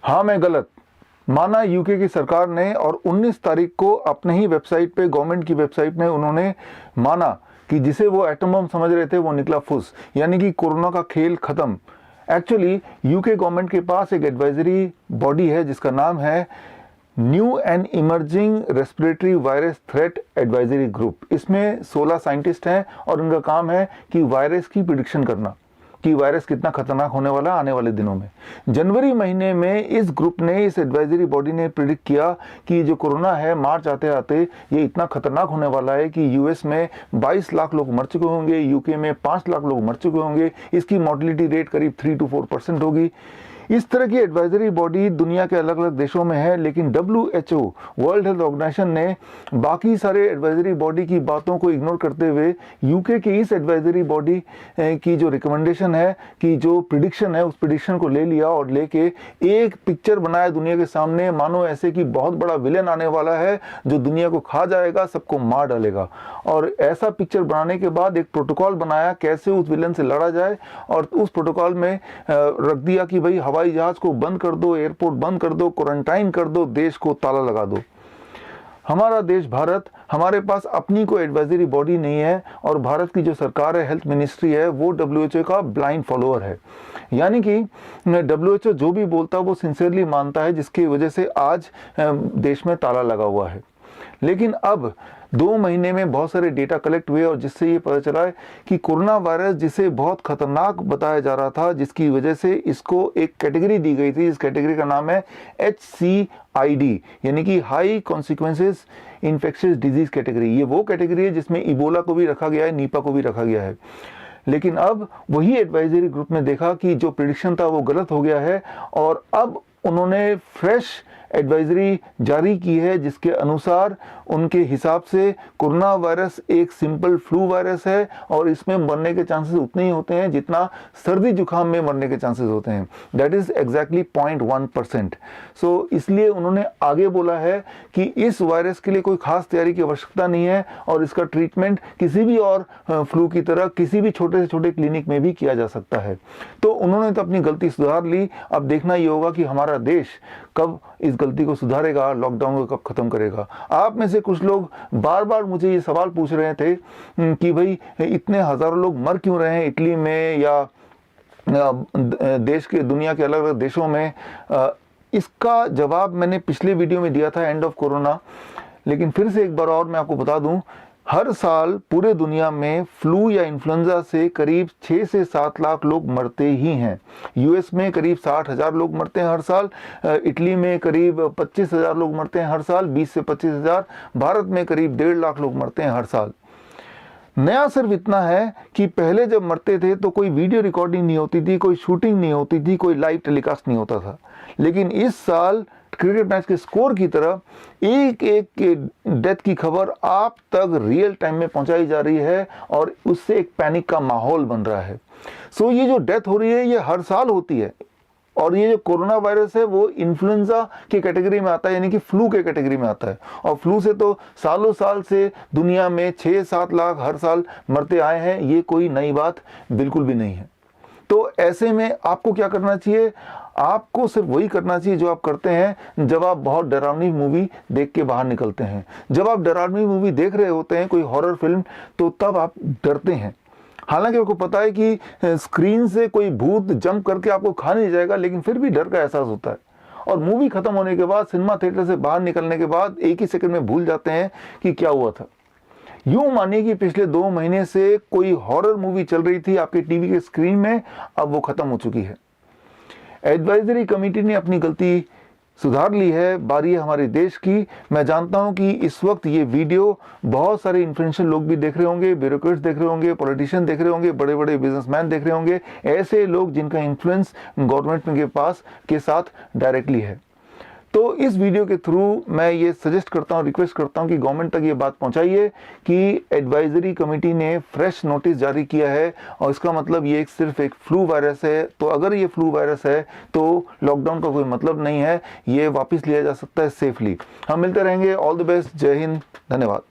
हाँ मैं गलत माना यूके की सरकार ने, और 19 तारीख को अपने ही वेबसाइट पे, गवर्नमेंट की वेबसाइट में उन्होंने माना कि जिसे वो एटम बम समझ रहे थे वो निकला फुस, यानी कि कोरोना का खेल खत्म। एक्चुअली यूके गवर्नमेंट के पास एक एडवाइजरी बॉडी है जिसका नाम है new and emerging respiratory virus threat advisory group. इसमें 16 साइंटिस्ट हैं और उनका काम है कि वायरस की प्रिडिक्शन करना कि वायरस कितना खतरनाक होने वाला आने वाले दिनों में। जनवरी महीने में इस ग्रुप ने, इस एडवाइजरी बॉडी ने प्रिडिक्ट किया कि जो कोरोना है मार्च आते आते ये इतना खतरनाक होने वाला है कि यूएस में 22 लाख लोग मर चुके होंगे, यूके में 5 लाख लोग मर चुके होंगे, इसकी मॉर्टेलिटी रेट करीब 3 to 4% होगी। इस तरह की एडवाइजरी बॉडी दुनिया के अलग अलग देशों में है, लेकिन WHO वर्ल्ड हेल्थ ऑर्गेनाइजेशन ने बाकी सारे एडवाइजरी बॉडी की बातों को इग्नोर करते हुए यूके की इस एडवाइजरी बॉडी की जो रिकमेंडेशन है, कि जो प्रिडिक्शन है, उस प्रिडिक्शन को ले लिया और लेके एक पिक्चर बनाया दुनिया के सामने, मानो ऐसे कि बहुत बड़ा विलेन आने वाला है जो दुनिया को खा जाएगा, सबको मार डालेगा। और ऐसा पिक्चर बनाने के बाद एक प्रोटोकॉल बनाया कैसे उस विलेन से लड़ा जाए, और उस प्रोटोकॉल में रख दिया कि भाई हवाई जहाज को बंद कर दो, एयरपोर्ट बंद कर दो, क्वारंटाइन कर दो, देश को ताला लगा दो। हमारा देश भारत, हमारे पास अपनी कोई एडवाइजरी बॉडी नहीं है, और भारत की जो सरकार है, हेल्थ मिनिस्ट्री है, वो WHO का ब्लाइंड फॉलोअर है। यानी कि WHO जो भी बोलता है वो सिंसियरली मानता है, जिसकी वजह से आज देश में ताला लगा हुआ है। लेकिन अब 2 महीने में बहुत सारे डेटा कलेक्ट हुए और जिससे ये पता चला है कि कोरोना वायरस, जिसे बहुत खतरनाक बताया जा रहा था, जिसकी वजह से इसको एक कैटेगरी दी गई थी, इस कैटेगरी का नाम है HCID, यानी कि high consequences infectious disease category. ये वो कैटेगरी है जिसमें इबोला को भी रखा गया है, नीपा को भी रखा गया है। लेकिन अब वही एडवाइजरी ग्रुप ने देखा कि जो प्रिडिक्शन था वो गलत हो गया है, और अब उन्होंने फ्रेश एडवाइजरी जारी की है, जिसके अनुसार उनके हिसाब से कोरोना वायरस एक सिंपल फ्लू वायरस है और इसमें मरने के चांसेस उतने ही होते हैं जितना सर्दी जुकाम में मरने के चांसेस होते हैं, दैट इज एग्जैक्टली 0.1%। सो इसलिए उन्होंने आगे बोला है कि इस वायरस के लिए कोई खास तैयारी की आवश्यकता नहीं है, और इसका ट्रीटमेंट किसी भी और फ्लू की तरह किसी भी छोटे से छोटे क्लिनिक में भी किया जा सकता है। तो उन्होंने तो अपनी गलती सुधार ली, अब देखना ये होगा कि हमारा देश कब इस गलती को सुधारेगा, लॉकडाउन को कब खत्म करेगा। आप में से कुछ लोग बार बार मुझे ये सवाल पूछ रहे थे कि भाई इतने हजारों लोग मर क्यों रहे हैं इटली में या देश के, दुनिया के अलग अलग देशों में। इसका जवाब मैंने पिछले वीडियो में दिया था, एंड ऑफ कोरोना, लेकिन फिर से एक बार और मैं आपको बता दूं, हर साल पूरे दुनिया में फ्लू या इन्फ्लुएंजा से करीब 6 से 7 लाख लोग मरते ही हैं। यूएस में करीब 60,000 लोग मरते हैं हर साल, इटली में करीब 25,000 लोग मरते हैं हर साल, 20 से 25,000। भारत में करीब 1.5 लाख लोग मरते हैं हर साल। नया सिर्फ इतना है कि पहले जब मरते थे तो कोई वीडियो रिकॉर्डिंग नहीं होती थी, कोई शूटिंग नहीं होती थी, कोई लाइव टेलीकास्ट नहीं होता था। लेकिन इस साल क्रिकेट मैच के स्कोर की तरह एक एक डेथ की खबर आप तक रियल टाइम में पहुंचाई जा रही है, और उससे एक पैनिक का माहौल बन रहा है। सो ये जो डेथ हो रही है ये हर साल होती है, और ये जो कोरोना वायरस है वो इन्फ्लुएंजा के कैटेगरी में आता है, यानी कि फ्लू के कैटेगरी में आता है। और फ्लू से तो सालों साल से दुनिया में 6-7 लाख हर साल मरते आए हैं, ये कोई नई बात बिल्कुल भी नहीं है। तो ऐसे में आपको क्या करना चाहिए? आपको सिर्फ वही करना चाहिए जो आप करते हैं जब आप बहुत डरावनी मूवी देख के बाहर निकलते हैं। जब आप डरावनी मूवी देख रहे होते हैं, कोई हॉरर फिल्म, तो तब आप डरते हैं। हालांकि आपको पता है कि स्क्रीन से कोई भूत जंप करके आपको खा नहीं जाएगा, लेकिन फिर भी डर का एहसास होता है। और मूवी खत्म होने के बाद, सिनेमा थिएटर से बाहर निकलने के बाद एक ही सेकंड में भूल जाते हैं कि क्या हुआ था। यूं मानिए कि पिछले 2 महीने से कोई हॉरर मूवी चल रही थी आपके टीवी के स्क्रीन में, अब वो खत्म हो चुकी है। एडवाइजरी कमेटी ने अपनी गलती सुधार ली है, बारी है हमारे देश की। मैं जानता हूं कि इस वक्त ये वीडियो बहुत सारे इन्फ्लुएंशियल लोग भी देख रहे होंगे, ब्यूरोक्रेट्स देख रहे होंगे, पॉलिटिशियन देख रहे होंगे, बड़े बड़े बिजनेसमैन देख रहे होंगे, ऐसे लोग जिनका इन्फ्लुएंस गवर्नमेंट के पास के साथ डायरेक्टली है। तो इस वीडियो के थ्रू मैं ये सजेस्ट करता हूँ, रिक्वेस्ट करता हूँ कि गवर्नमेंट तक ये बात पहुँचाइए कि एडवाइजरी कमेटी ने फ्रेश नोटिस जारी किया है, और इसका मतलब ये सिर्फ एक फ्लू वायरस है। तो अगर ये फ्लू वायरस है तो लॉकडाउन का कोई मतलब नहीं है, ये वापस लिया जा सकता है सेफली। हम मिलते रहेंगे। ऑल द बेस्ट, जय हिंद, धन्यवाद।